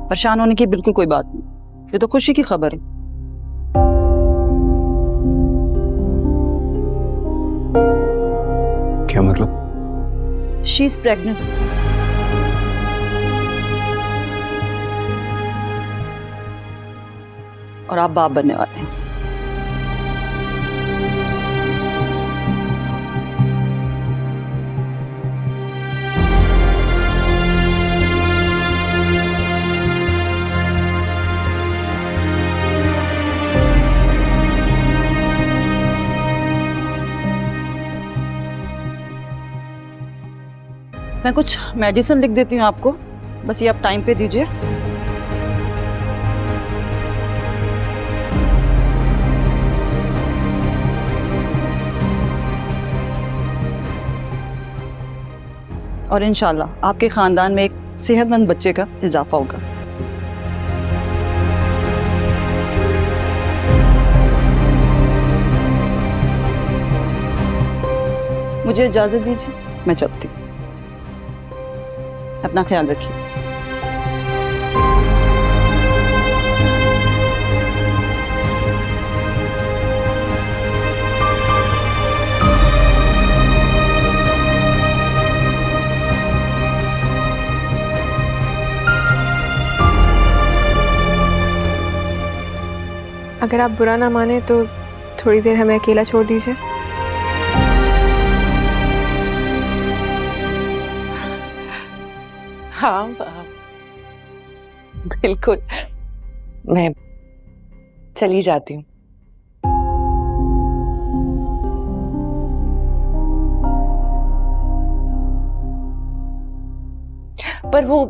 परेशान होने की बिल्कुल कोई बात नहीं, ये तो खुशी की खबर है। क्या मतलब? She is pregnant. और आप बाप बनने वाले हैं। मैं कुछ मेडिसिन लिख देती हूँ आपको, बस ये आप टाइम पे दीजिए। और इंशाल्लाह आपके खानदान में एक सेहतमंद बच्चे का इजाफा होगा। मुझे इजाजत दीजिए, मैं चलती हूँ। अपना ख्याल रखिए। अगर आप बुरा ना माने तो थोड़ी देर हमें अकेला छोड़ दीजिए। हाँ बिल्कुल, मैं चली जाती हूँ। पर वो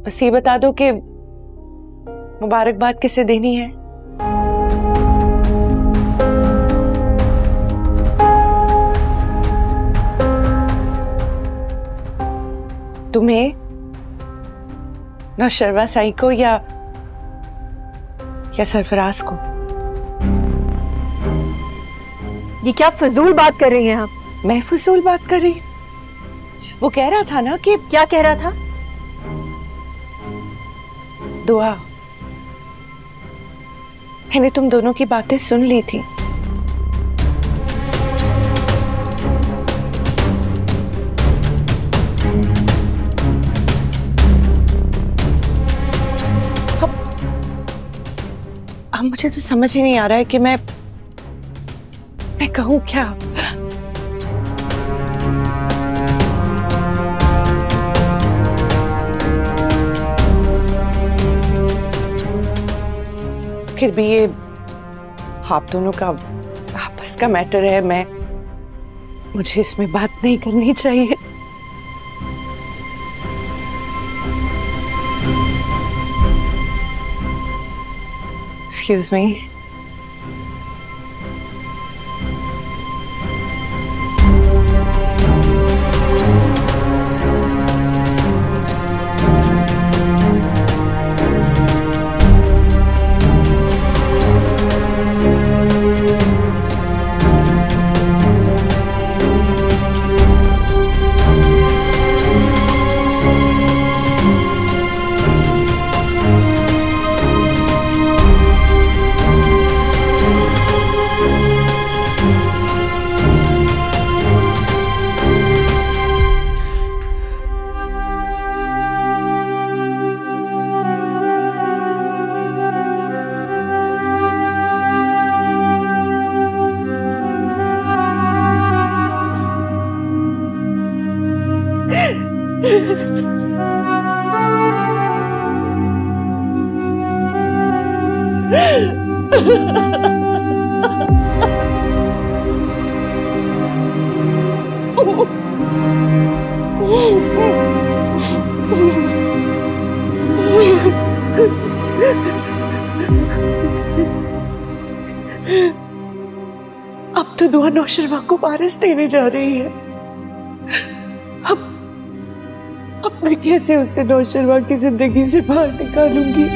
बस ये बता दो कि मुबारकबाद किसे देनी है? तुम्हें, नौशरवा साई को या सरफराज को? ये क्या फजूल बात कर रही हैं आप? मैं फजूल बात कर रही हूँ? वो कह रहा था ना कि क्या कह रहा था? दुआ। मैंने तुम दोनों की बातें सुन ली थी। अब मुझे तो समझ ही नहीं आ रहा है कि मैं कहूँ क्या। फिर भी ये आप दोनों का आपस का मैटर है, मुझे इसमें बात नहीं करनी चाहिए। Excuse me. अब तो दुआ नौशरवा को वारिस देने जा रही है। अब मैं कैसे उसे नौशरवा की जिंदगी से बाहर निकालूंगी?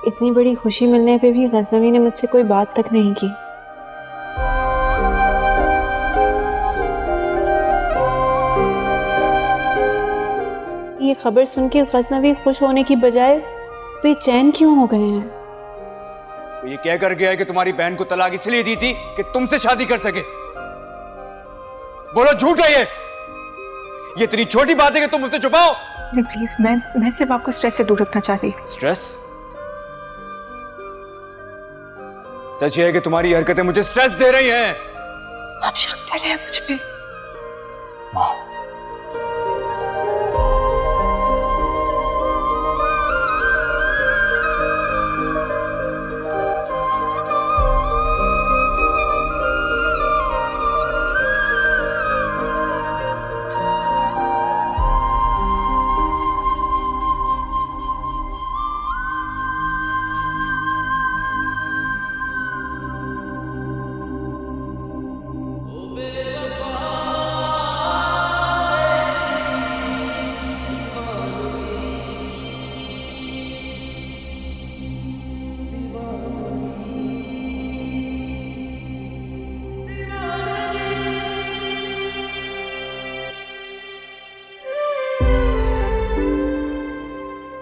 इतनी बड़ी खुशी मिलने पे भी गजनवी ने मुझसे कोई बात तक नहीं की। ये खबर सुन के गजनवी खुश होने की बजाय बेचैन क्यों हो गए हैं? वो ये कह कर गया है कि तुम्हारी बहन को तलाक इसलिए दी थी कि तुमसे शादी कर सके। बोलो झूठ है ये इतनी छोटी बात है कि तुम मुझसे छुपाओ। प्लीज, मैं सिर्फ आपको स्ट्रेस से दूर रखना चाहती। स्ट्रेस? सच है कि तुम्हारी हरकतें मुझे स्ट्रेस दे रही हैं। आप शक कर रहे हैं मुझ पे?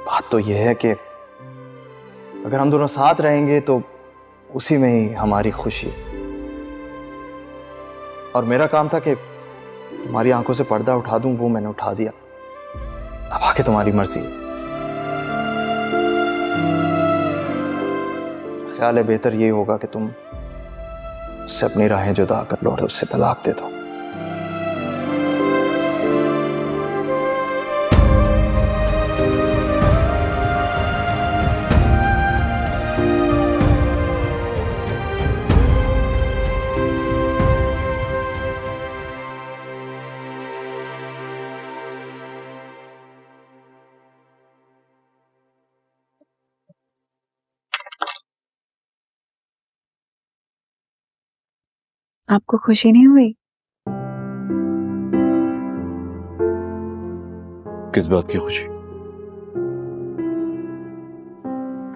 बात तो यह है कि अगर हम दोनों साथ रहेंगे तो उसी में ही हमारी खुशी। और मेरा काम था कि तुम्हारी आंखों से पर्दा उठा दूं, वो मैंने उठा दिया। अब आके तुम्हारी मर्जी है। ख्याल है बेहतर यही होगा कि तुम उससे अपनी राहें जुदा कर लो और उससे तलाक दे दो। आपको खुशी नहीं हुई? किस बात की खुशी?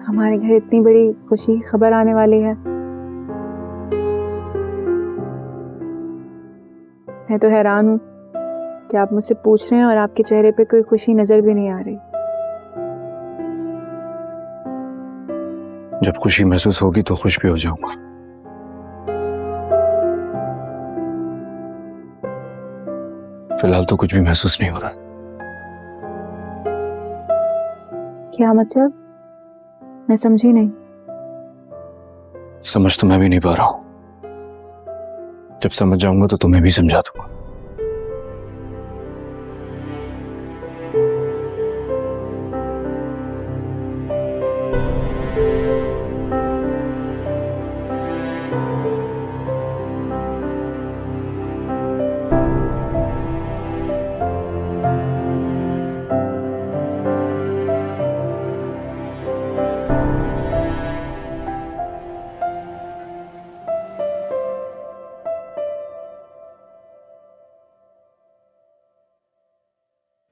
हमारे घर इतनी बड़ी खुशी की खबर आने वाली है। मैं तो हैरान हूँ कि आप मुझसे पूछ रहे हैं और आपके चेहरे पे कोई खुशी नजर भी नहीं आ रही। जब खुशी महसूस होगी तो खुश भी हो जाऊंगा। फिलहाल तो कुछ भी महसूस नहीं हो रहा। क्या मतलब? मैं समझी नहीं। समझ तो मैं भी नहीं पा रहा हूं। जब समझ जाऊंगा तो तुम्हें भी समझा दूंगा।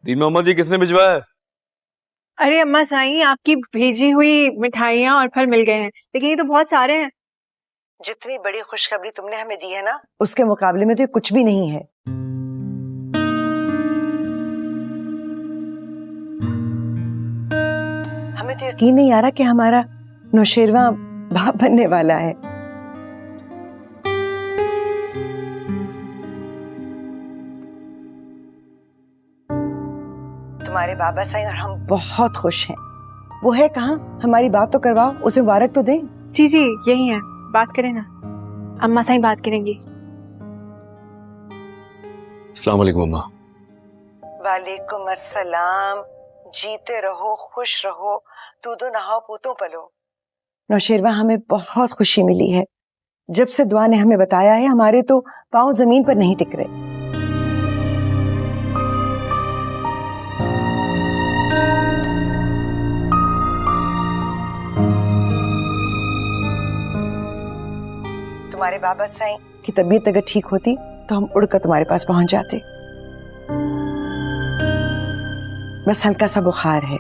दीन मोहम्मद जी, किसने भिजवाया है? अरे अम्मा साईं, आपकी भेजी हुई मिठाइयाँ और फल मिल गए हैं, लेकिन ये तो बहुत सारे हैं। जितनी बड़ी खुशखबरी तुमने हमें दी है ना, उसके मुकाबले में तो ये कुछ भी नहीं है। हमें तो यकीन नहीं आ रहा कि हमारा नौशेरवा बाप बनने वाला है। तुम्हारे बाबा साईं और हम बहुत खुश हैं। वो है कहाँ? हमारी बात तो करवाओ, उसे मुबारक तो दें। जी जी, यही है, बात करें ना। अम्मा साईं बात करेंगी। अस्सलाम वालेकुम अम्मा। वालेकुम अस्सलाम। जीते रहो, खुश रहो, दूधो नहाओ, पूतों पलो। नौशेरवा, हमें बहुत खुशी मिली है। जब से दुआ ने हमें बताया है, हमारे तो पांव जमीन पर नहीं टिक रहे। तुम्हारे बाबा साईं की तबीयत अगर ठीक होती तो हम उड़कर तुम्हारे पास पहुंच जाते। बस हल्का सा बुखार है।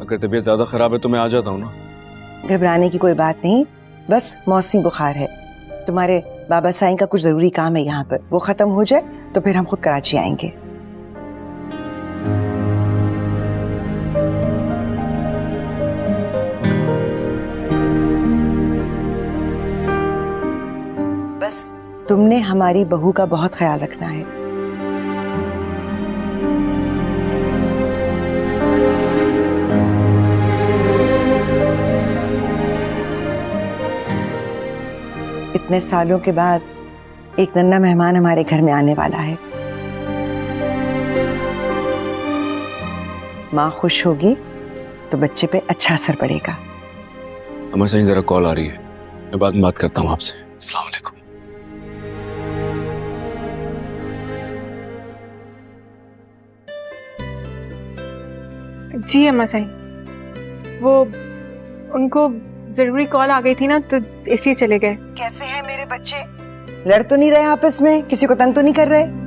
अगर तबीयत ज्यादा खराब है तो मैं आ जाता हूँ ना। घबराने की कोई बात नहीं, बस मौसमी बुखार है। तुम्हारे बाबा साईं का कुछ जरूरी काम है यहाँ पर, वो खत्म हो जाए तो फिर हम खुद कराची आएंगे। बस तुमने हमारी बहू का बहुत ख्याल रखना है। इतने सालों के बाद एक नन्हा मेहमान हमारे घर में आने वाला है। माँ खुश होगी तो बच्चे पे अच्छा असर पड़ेगा। अम्मा सही जरा कॉल आ रही है, मैं बाद में बात करता हूँ आपसे। अस्सलाम वालेकुम। जी अम्मा साईं, वो उनको जरूरी कॉल आ गई थी ना, तो इसलिए चले गए। कैसे हैं मेरे बच्चे? लड़ तो नहीं रहे आपस में? किसी को तंग तो नहीं कर रहे?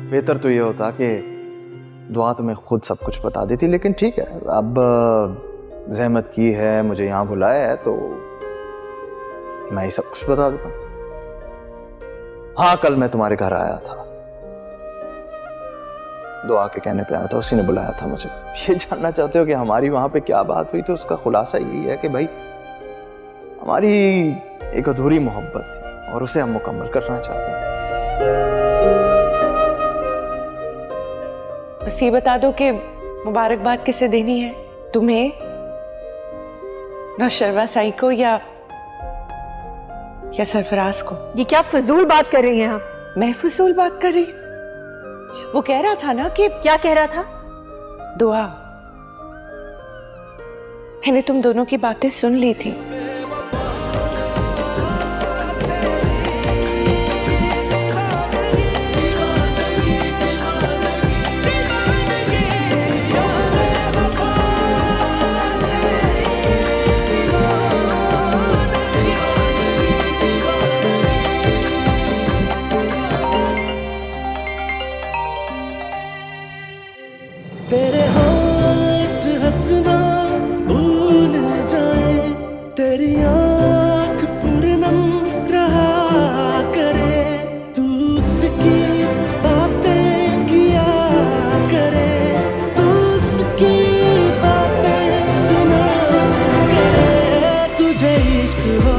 बेहतर तो ये होता कि दुआ तुम्हें खुद सब कुछ बता देती, लेकिन ठीक है, अब जहमत की है, मुझे यहाँ बुलाया है तो मैं ही सब कुछ बता देता हूँ। हाँ, कल मैं तुम्हारे घर आया था, दुआ के कहने पे आया था, उसी ने बुलाया था मुझे। ये जानना चाहते हो कि हमारी वहां पे क्या बात हुई, तो उसका खुलासा यही है कि भाई हमारी एक अधूरी मोहब्बत थी और उसे हम मुकम्मल करना चाहते हैं। बस ये बता दो कि मुबारकबाद किसे देनी है, तुम्हें, नौशरवा साईं को या सरफराज को? ये क्या फजूल बात कर रही हैं आप? मैं फजूल बात कर रही? वो कह रहा था ना कि क्या कह रहा था? दुआ, मैंने तुम दोनों की बातें सुन ली थी। तेरे होठ हंसना भूल जाए, तेरी आँख पूरनम रहा करे, तू उसकी बातें किया करे, तू उसकी बातें सुना करे, तुझे इश्क हो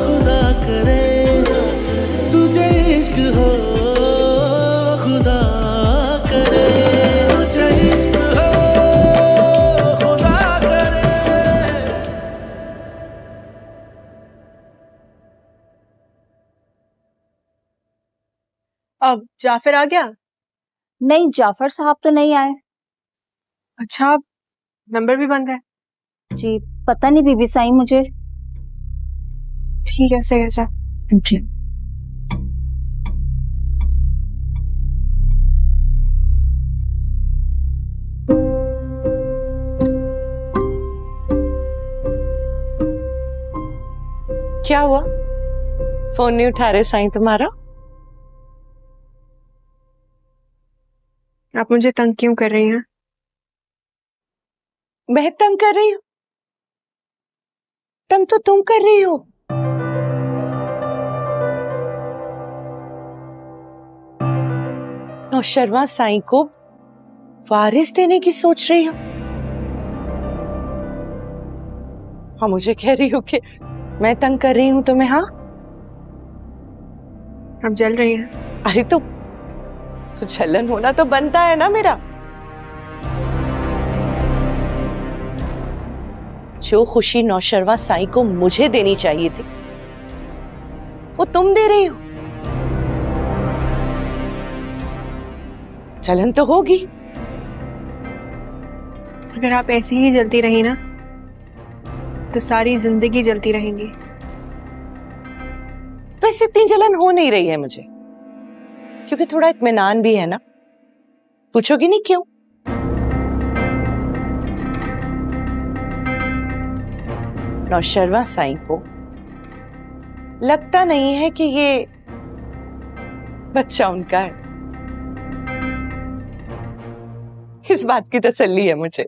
खुदा करे, तुझे इश्क हो खुदा करे। अब जाफर आ गया? नहीं, जाफर साहब तो नहीं आए। अच्छा, नंबर भी बंद है। जी पता नहीं बीबी साईं, मुझे। ठीक है, सही है। जी क्या हुआ, फोन नहीं उठा रहे साईं तुम्हारा? आप मुझे तंग क्यों कर रही हैं? मैं तंग कर रही हूँ? तंग तो तुम कर रही हो। नौशरवा साईं को वारिस देने की सोच रही हो? हाँ, मुझे कह रही हो कि मैं तंग कर रही हूं तुम्हें? हाँ, अब जल रही है। अरे तो जलन होना तो बनता है ना मेरा। जो खुशी नौशरवा साईं को मुझे देनी चाहिए थी वो तुम दे रही हो। जलन तो होगी। अगर आप ऐसे ही जलती रही ना तो सारी जिंदगी जलती रहेंगी। वैसे इतनी जलन हो नहीं रही है मुझे, क्योंकि थोड़ा इत्मीनान भी है ना। पूछोगी नहीं क्यों? नौशरवा साईं को लगता नहीं है कि ये बच्चा उनका है। इस बात की तसल्ली है मुझे।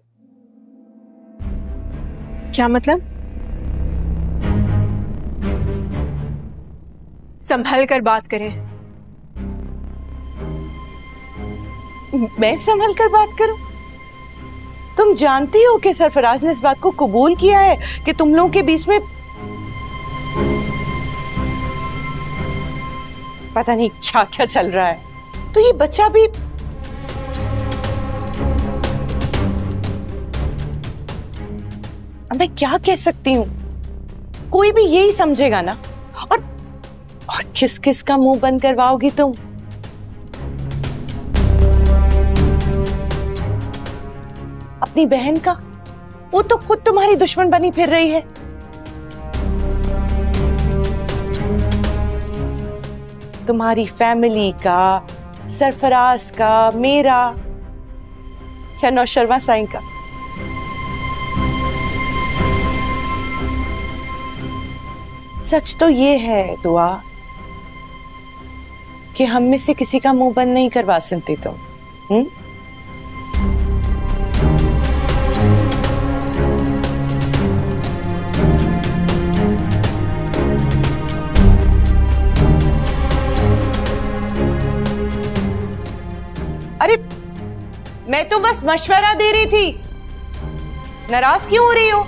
क्या मतलब? संभल कर बात करें। मैं संभल कर बात करूं? तुम जानती हो कि सरफराज ने इस बात को कबूल किया है कि तुम लोगों के बीच में पता नहीं क्या क्या चल रहा है। तो ये बच्चा भी मैं क्या कह सकती हूँ? कोई भी यही समझेगा ना। और किस किस का मुंह बंद करवाओगी तुम? अपनी बहन का? वो तो खुद तुम्हारी दुश्मन बनी फिर रही है। तुम्हारी फैमिली का, सरफराज का, मेरा, क्या नौशरवा साईं का? सच तो ये है दुआ कि हम में से किसी का मुंह बंद नहीं करवा सकती तुम। अरे मैं तो बस मशवरा दे रही थी। नाराज क्यों हो रही हो?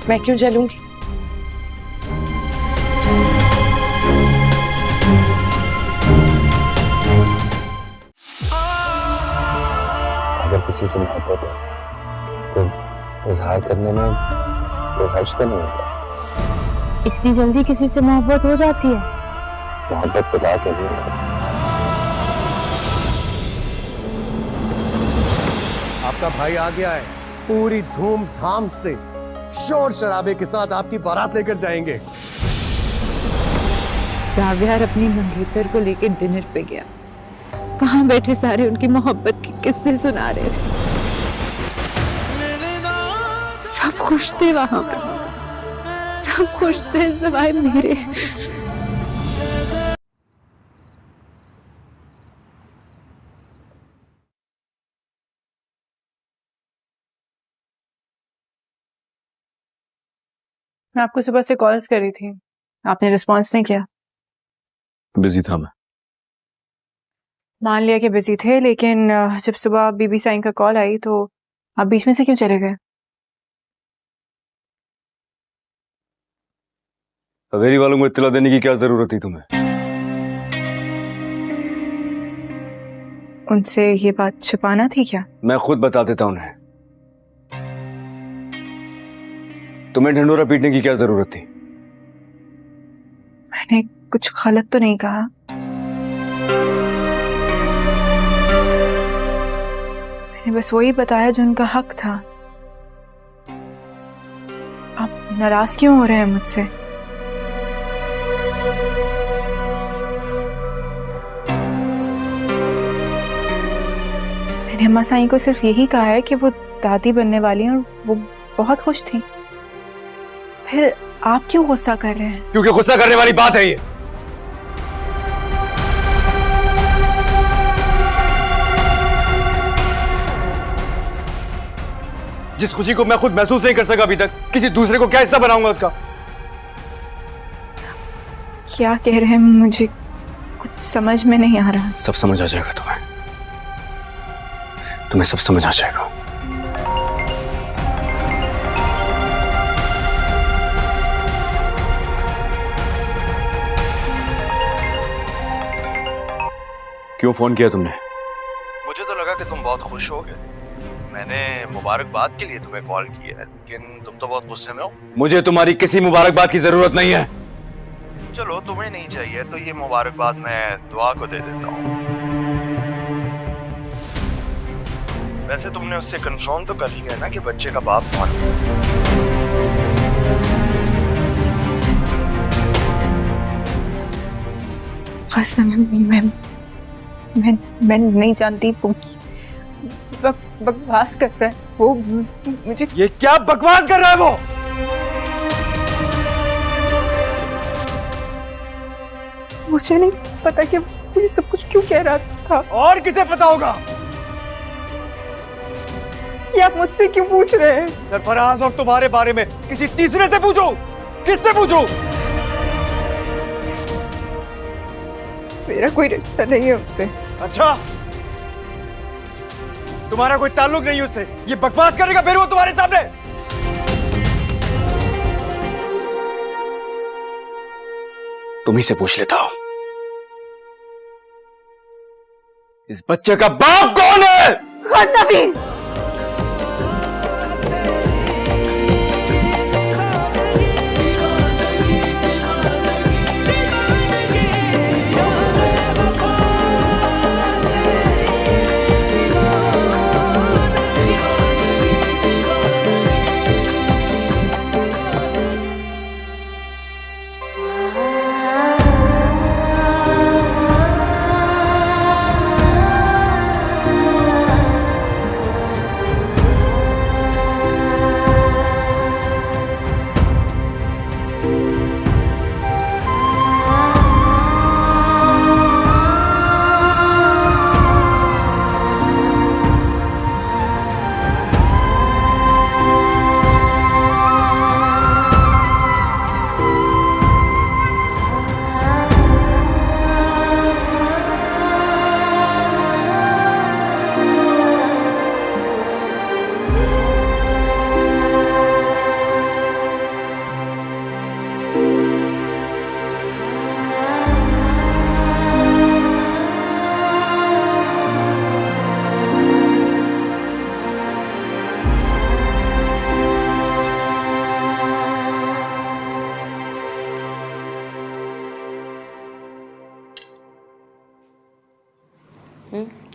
मैं क्यों जलूंगी? अगर किसी से मोहब्बत है तो इजहार करने में कोई हर्ज तो नहीं होता। इतनी जल्दी किसी से मोहब्बत हो जाती है? मोहब्बत बता के नहीं होती। आपका भाई आ गया है। पूरी धूमधाम से शोर शराबे के साथ आपकी बारात लेकर जाएंगे। जावियार अपनी मंगेतर को लेकर डिनर पे गया। वहां बैठे सारे उनकी मोहब्बत के किस्से सुना रहे थे। सब खुश थे वहां पर, सब खुश थे सिवाय मेरे। मैं आपको सुबह से कॉल्स कर रही थी, आपने रिस्पॉन्स नहीं किया। बिजी था मैं। मान लिया कि बिजी थे, लेकिन जब सुबह बीबी साईं का कॉल आई तो आप बीच में से क्यों चले गए? हवेली वालों को इत्तला देने की क्या जरूरत थी तुम्हें? उनसे ये बात छुपाना थी क्या? मैं खुद बता देता उन्हें। तुम्हें ढंडोरा पीटने की क्या जरूरत थी? मैंने कुछ गलत तो नहीं कहा? मैंने बस वही बताया जो उनका हक था। आप नाराज क्यों हो रहे हैं मुझसे? मैंने अम्मा साईं को सिर्फ यही कहा है कि वो दादी बनने वाली हैं और वो बहुत खुश थी। फिर आप क्यों गुस्सा कर रहे हैं? क्योंकि गुस्सा करने वाली बात है ये। जिस खुशी को मैं खुद महसूस नहीं कर सका अभी तक, किसी दूसरे को क्या हिस्सा बनाऊंगा उसका? क्या कह रहे हैं मुझे कुछ समझ में नहीं आ रहा। सब समझ आ जाएगा तुम्हें सब समझ आ जाएगा। क्यों फोन किया तुमने? मुझे तो लगा कि तुम बहुत खुश हो गए। मैंने मुबारकबाद के लिए तुम्हें कॉल किया है, लेकिन तुम तो बहुत गुस्से में हो। मुझे तुम्हारी किसी मुबारकबाद की जरूरत नहीं है। चलो तुम्हें नहीं चाहिए तो ये मुबारकबाद मैं दुआ को दे देता हूँ। वैसे तुमने उससे कंफर्म तो कर लिया है ना कि बच्चे का बाप कौन है? मैं नहीं जानती। बकवास कर रहा है वो मुझे। ये क्या बकवास कर रहा है वो? मुझे नहीं पता कि वो ये सब कुछ क्यों कह रहा था। और किसे पता होगा? ये आप मुझसे क्यों पूछ रहे हैं? सरफराज और तुम्हारे बारे में किसी तीसरे से पूछो। किससे पूछो? मेरा कोई रिश्ता नहीं है उससे। अच्छा, तुम्हारा कोई ताल्लुक नहीं उससे। ये बकवास करेगा फिर वो तुम्हारे सामने? तुम्ही से पूछ लेता हूं, इस बच्चे का बाप कौन है? गज़नवी।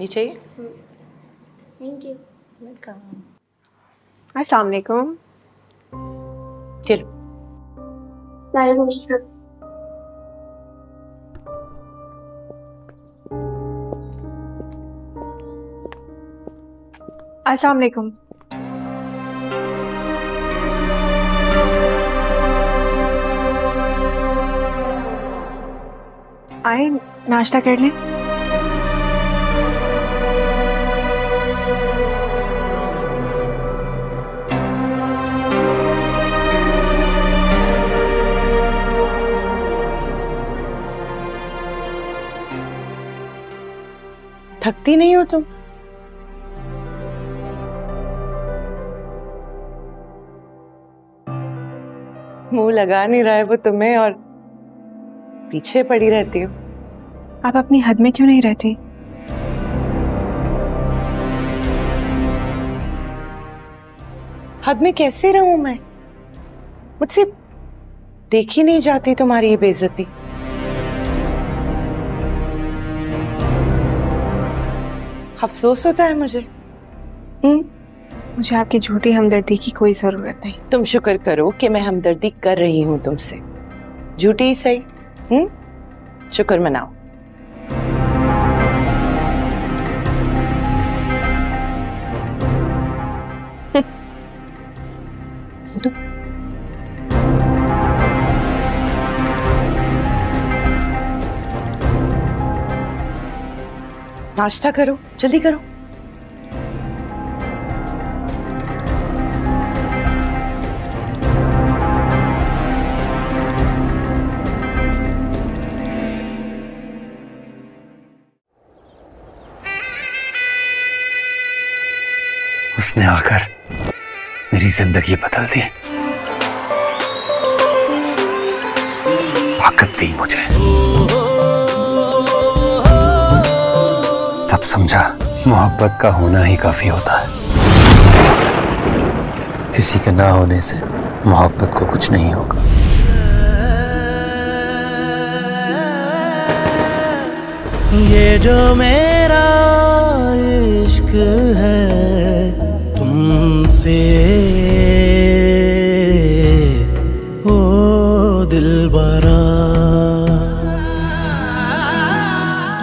ये चाहिए? Thank you. वेलकम। अस्सलाम वालेकुम। चलो। वालेकुम अस्सलाम। अस्सलाम वालेकुम। आए नाश्ता कर लें। थकती नहीं हो तुम? मुंह लगा नहीं रहा है वो तुम्हें और पीछे पड़ी रहती हो। आप अपनी हद में क्यों नहीं रहती? हद में कैसे रहूं मैं? मुझसे देखी नहीं जाती तुम्हारी ये बेइज्जती। अफसोस होता है मुझे। मुझे आपकी झूठी हमदर्दी की कोई जरूरत नहीं। तुम शुक्र करो कि मैं हमदर्दी कर रही हूं तुमसे, झूठी ही सही। शुक्र मनाओ। नाश्ता करो, जल्दी करो। उसने आकर मेरी जिंदगी बदल दी, ताकत दी मुझे। तब समझा मोहब्बत का होना ही काफी होता है। किसी के ना होने से मोहब्बत को कुछ नहीं होगा। ये जो मेरा इश्क है तुमसे, ओ दिलबरा।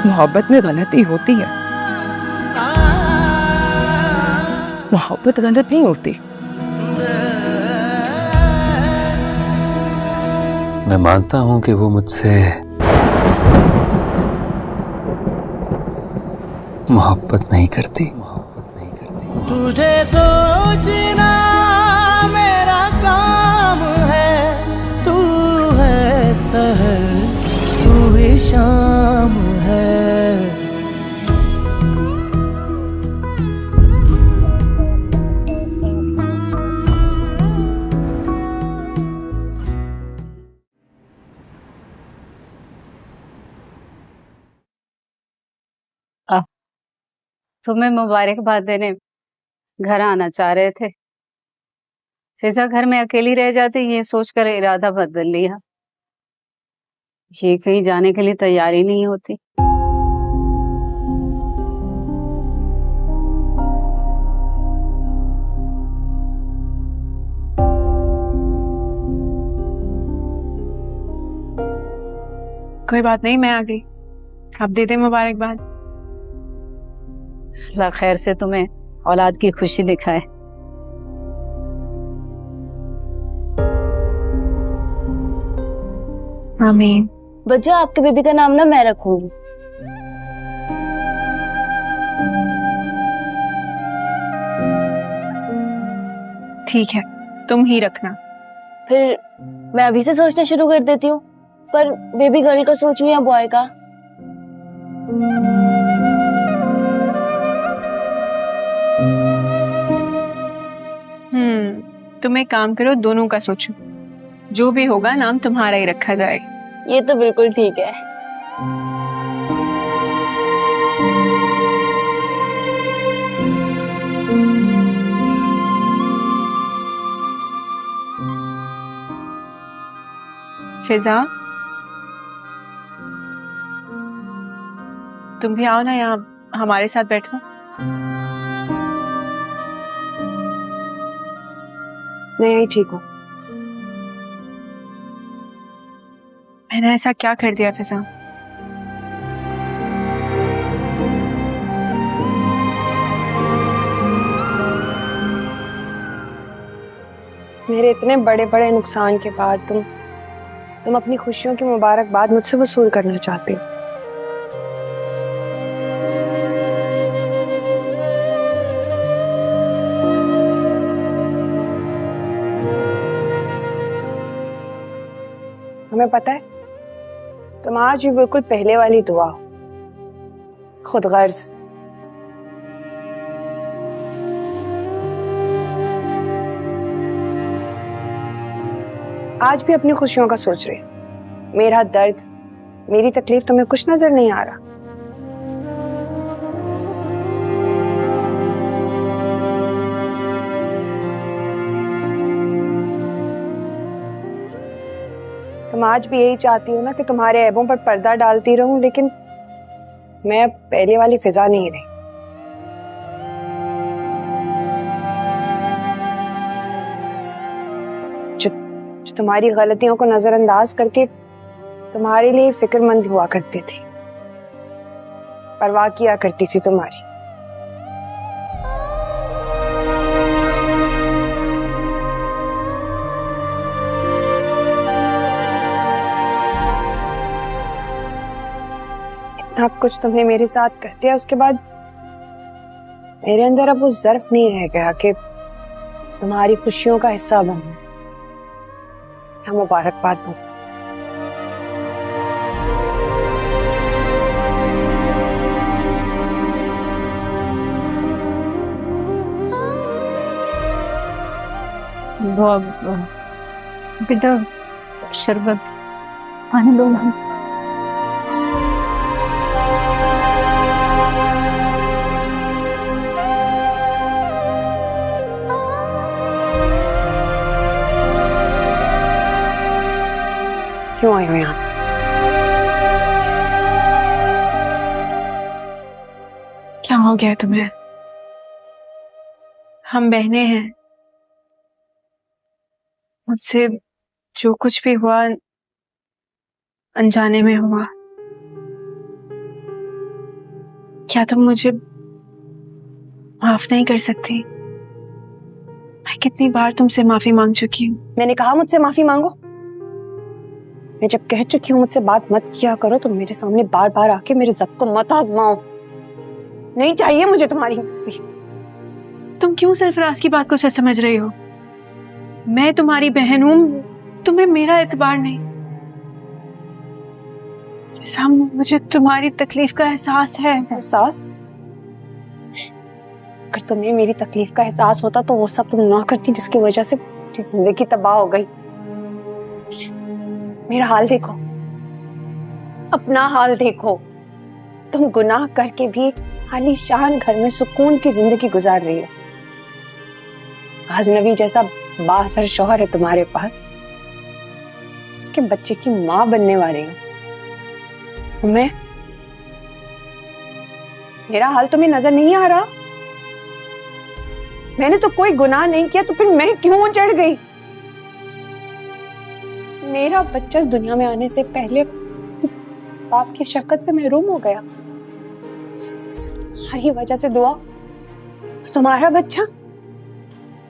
मोहब्बत में गलती होती है, मोहब्बत गलत नहीं होती। मैं मानता हूं कि वो मुझसे मोहब्बत नहीं करती। तुझे सोचना मेरा काम है, तू है सहर तू ही शाम है। तुम्हें मुबारकबाद देने घर आना चाह रहे थे। फिजा घर में अकेली रह जाती, ये सोचकर इरादा बदल लिया। ये कहीं जाने के लिए तैयार ही नहीं होती। कोई बात नहीं, मैं आ गई। आप दे दे मुबारकबाद। अल्लाह खैर से तुम्हें औलाद की खुशी दिखाए। आमीन। बच्चा, आपके बेबी का नाम ना मैं रखूंगी। ठीक है, तुम ही रखना। फिर मैं अभी से सोचना शुरू कर देती हूँ, पर बेबी गर्ल का सोचूं या बॉय का? तुम एक काम करो, दोनों का सोचो। जो भी होगा नाम तुम्हारा ही रखा जाएगा। ये तो बिल्कुल ठीक है। फिजा, तुम भी आओ ना, यहाँ हमारे साथ बैठो। मैं यही ठीक हूँ। मैंने ऐसा क्या कर दिया फिजा? मेरे इतने बड़े बड़े नुकसान के बाद तुम अपनी खुशियों की मुबारकबाद मुझसे वसूल करना चाहते हो। तुम्हें पता है, तुम आज भी बिल्कुल पहले वाली दुआ हो, खुदगर्ज। आज भी अपनी खुशियों का सोच रहे। मेरा दर्द, मेरी तकलीफ तुम्हें कुछ नजर नहीं आ रहा। तुम आज भी यही चाहती हो ना कि तुम्हारे ऐबों पर पर्दा डालती रहूं, लेकिन मैं पहले वाली फिजा नहीं रही। जो तुम्हारी गलतियों को नजरअंदाज करके तुम्हारे लिए फिक्रमंद हुआ करती थी, परवाह किया करती थी तुम्हारी। इतना कुछ तुमने मेरे साथ कर दिया, उसके बाद मेरे अंदर अब वो ज़र्फ नहीं रह गया कि तुम्हारी खुशियों का हिस्सा बनूं या मुबारकबाद दूं। वो बेटा शरबत आने दो ना। क्यों आई हो यहाँ? क्या हो गया तुम्हें? हम बहनें हैं। मुझसे जो कुछ भी हुआ अनजाने में हुआ। क्या तुम मुझे माफ नहीं कर सकती? मैं कितनी बार तुमसे माफी मांग चुकी हूँ। मैंने कहा मुझसे माफी मांगो। मैं जब कह चुकी हूँ मुझसे बात मत किया करो तो मेरे सामने बार बार आके मेरे ज़ब्त को मत आजमाओ। नहीं चाहिए मुझे तुम्हारी माफी। तुम क्यों सरफराज की बात को सच समझ रही हो? मैं तुम्हारी बहन हूँ, तुम्हें मेरा एतबार नहीं। जैसा मुझे तुम्हारी तकलीफ का एहसास है। एहसास? अगर तुम्हें मेरी तकलीफ का एहसास होता तो वो सब तुम ना करती जिसकी वजह से मेरी जिंदगी तबाह हो गई। मेरा हाल देखो, अपना हाल देखो। तुम गुनाह करके भी आलीशान घर में सुकून की जिंदगी गुजार रही हो। अजनबी जैसा बासर शौहर है तुम्हारे पास, उसके बच्चे की माँ बनने वाली हो। मैं, मेरा हाल तुम्हें नजर नहीं आ रहा? मैंने तो कोई गुनाह नहीं किया, तो फिर मैं क्यों चढ़ गई? मेरा बच्चा इस दुनिया में आने से पहले बाप की शफकत से महरूम हो गया। तुम्हारी वजह से दुआ। तुम्हारा बच्चा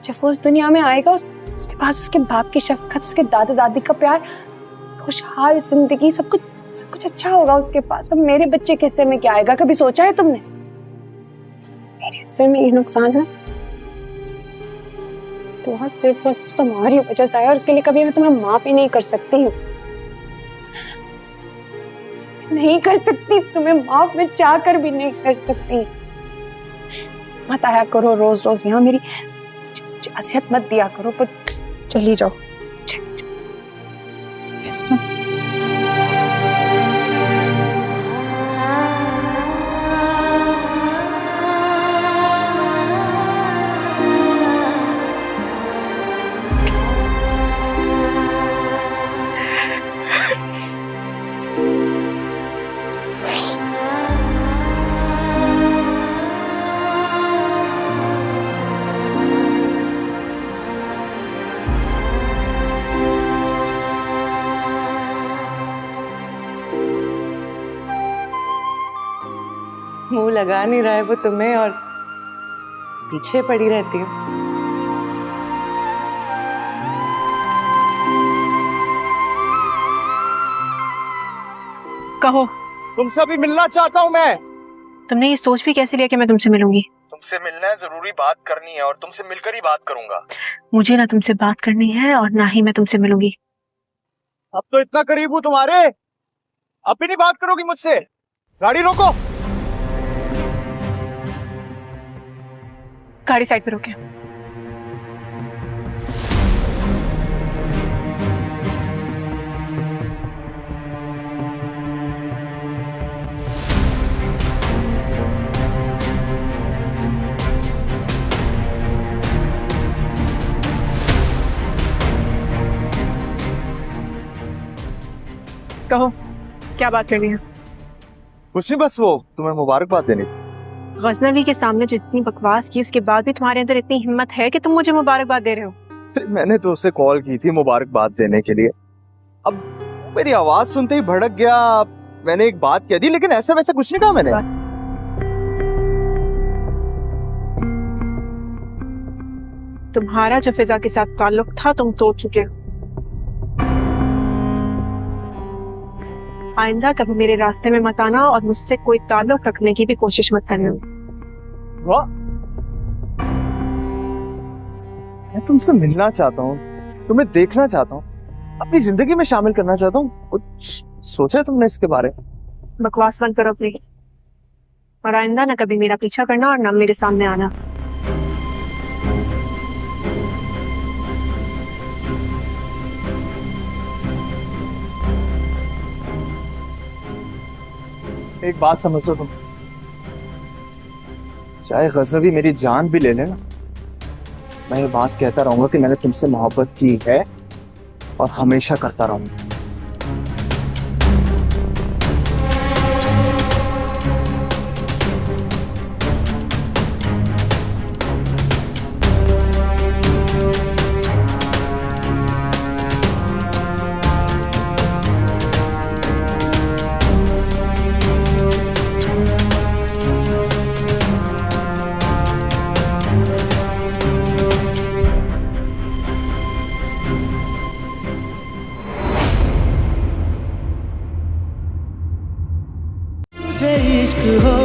जब वो इस दुनिया में आएगा, उसके पास उसके बाप की शफकत, उसके दादा दादी का प्यार, खुशहाल जिंदगी, सब कुछ अच्छा होगा उसके पास। और मेरे बच्चे के हिस्से में क्या आएगा? कभी सोचा है तुमने? मेरे हिस्से में ये नुकसान है तो सिर्फ और सिर्फ तुम्हारी वजह से आया, और उसके लिए कभी मैं तुम्हें माफ ही नहीं कर सकती हूँ। नहीं कर सकती तुम्हें माफ, मैं चाह कर भी नहीं कर सकती। मत आया करो रोज रोज यहाँ, मेरी असियत मत दिया करो, पर चली जाओ। मुंह लगा नहीं रहा है वो तुम्हें और पीछे पड़ी रहती हो। कहो। तुमसे अभी मिलना चाहता हूँ मैं। तुमने ये सोच भी कैसे लिया कि मैं तुमसे मिलूंगी? तुमसे मिलना है, जरूरी बात करनी है और तुमसे मिलकर ही बात करूंगा। मुझे ना तुमसे बात करनी है और ना ही मैं तुमसे मिलूंगी। अब तो इतना करीब हूँ तुम्हारे, अब भी नहीं बात करोगी मुझसे? गाड़ी रोको। गाड़ी साइड पे रोके। कहो, क्या बात करनी है? कुछ नहीं, बस वो तुम्हें मुबारकबाद देनी थी। गजनवी के सामने जितनी बकवास की, उसके बाद भी तुम्हारे अंदर इतनी हिम्मत है कि तुम मुझे मुबारकबाद दे रहे हो? मैंने तो उसे कॉल की थी मुबारकबाद देने के लिए। अब मेरी आवाज सुनते ही भड़क गया। मैंने एक बात कह दी, लेकिन ऐसा वैसा कुछ नहीं कहा मैंने। बस तुम्हारा जो फिजा के साथ ताल्लुक था तुम तोड़ चुके हो। आइंदा कभी मेरे रास्ते में मत आना और मुझसे कोई ताल्लुक रखने की भी कोशिश मत करना। मैं तुमसे मिलना चाहता हूँ, तुम्हें देखना चाहता हूँ, अपनी जिंदगी में शामिल करना चाहता हूँ। कुछ सोचा है तुमने इसके बारे में? बकवास बंद करो अपनी, और आइंदा ना कभी मेरा पीछा करना और ना मेरे सामने आना। एक बात समझ लो तुम, चाहे गजनवी मेरी जान भी ले लेना, मैं ये बात कहता रहूंगा कि मैंने तुमसे मोहब्बत की है और हमेशा करता रहूंगा। तुझे इश्क हो